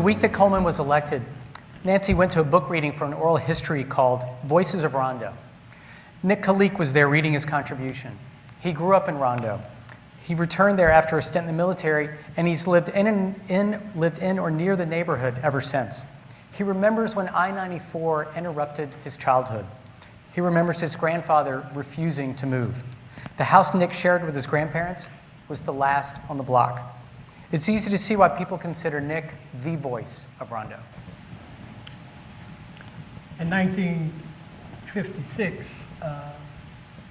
week that Coleman was elected, Nancy went to a book reading for an oral history called Voices of Rondo. Nick Khalik was there reading his contribution. He grew up in Rondo. He returned there after a stint in the military, and he's lived in or near the neighborhood ever since. He remembers when I-94 interrupted his childhood. He remembers his grandfather refusing to move. The house Nick shared with his grandparents was the last on the block. It's easy to see why people consider Nick the voice of Rondo. In 1956,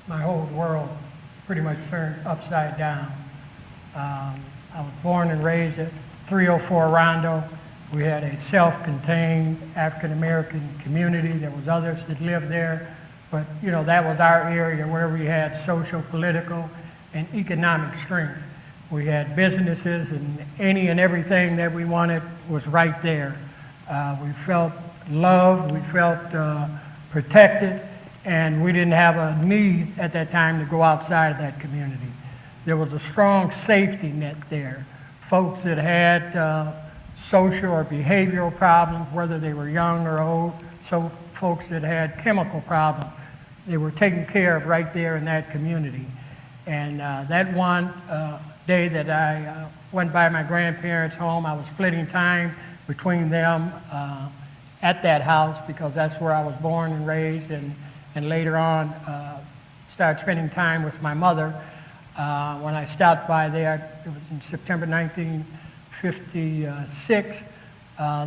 my whole world pretty much turned upside down. I was born and raised at 304 Rondo. We had a self-contained African-American community. There was others that lived there, but that was our area where we had social, political, and economic strength. We had businesses, and any and everything that we wanted was right there. We felt loved, we felt protected, and we didn't have a need at that time to go outside of that community. There was a strong safety net there. Folks that had social or behavioral problems, whether they were young or old, so folks that had chemical problems, they were taken care of right there in that community. And that one day that I went by my grandparents' home, I was splitting time between them at that house because that's where I was born and raised, and later on started spending time with my mother. When I stopped by there, it was in September 1956.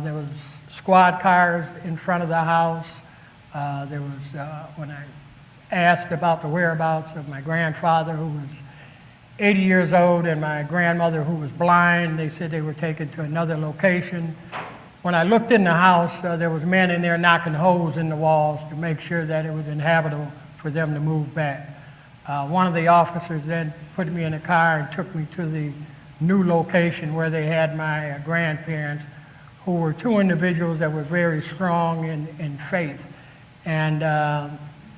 There was squad cars in front of the house. There was, when I asked about the whereabouts of my grandfather, who was 80 years old, and my grandmother, who was blind, they said they were taken to another location. When I looked in the house, there was men in there knocking holes in the walls to make sure that it was inhabitable for them to move back. One of the officers then put me in a car and took me to the new location where they had my grandparents, who were two individuals that were very strong in faith. And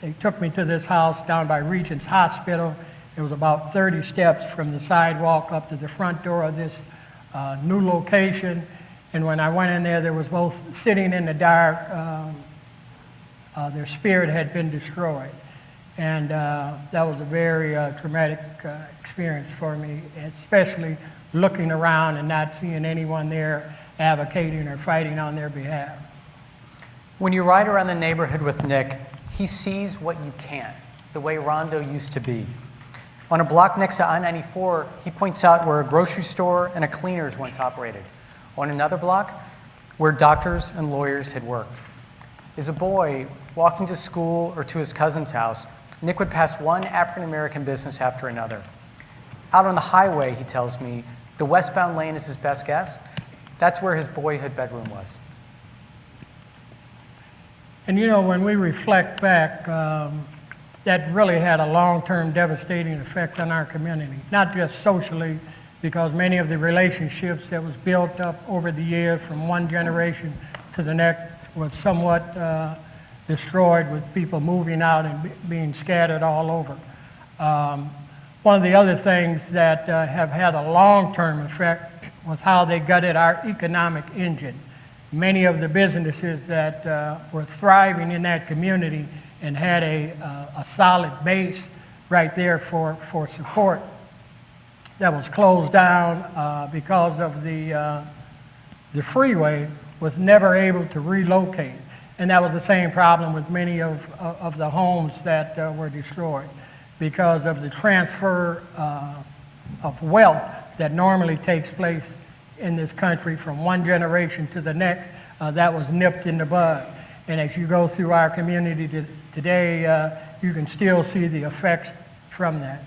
they took me to this house down by Regent's Hospital. It was about 30 steps from the sidewalk up to the front door of this new location. And when I went in there, there was both sitting in the dark. Their spirit had been destroyed. And that was a very traumatic experience for me, especially looking around and not seeing anyone there advocating or fighting on their behalf. When you ride around the neighborhood with Nick, he sees what you can't, the way Rondo used to be. On a block next to I-94, he points out where a grocery store and a cleaners once operated. On another block, where doctors and lawyers had worked. As a boy, walking to school or to his cousin's house, Nick would pass one African-American business after another. Out on the highway, he tells me, the westbound lane is his best guess. That's where his boyhood bedroom was. And when we reflect back, that really had a long-term devastating effect on our community, not just socially, because many of the relationships that was built up over the years from one generation to the next was somewhat destroyed with people moving out and being scattered all over. One of the other things that have had a long-term effect was how they gutted our economic engine. Many of the businesses that were thriving in that community and had a solid base right there for support, that was closed down because of the freeway, was never able to relocate. And that was the same problem with many of the homes that were destroyed, because of the transfer of wealth that normally takes place in this country from one generation to the next. That was nipped in the bud. And as you go through our community today, you can still see the effects from that.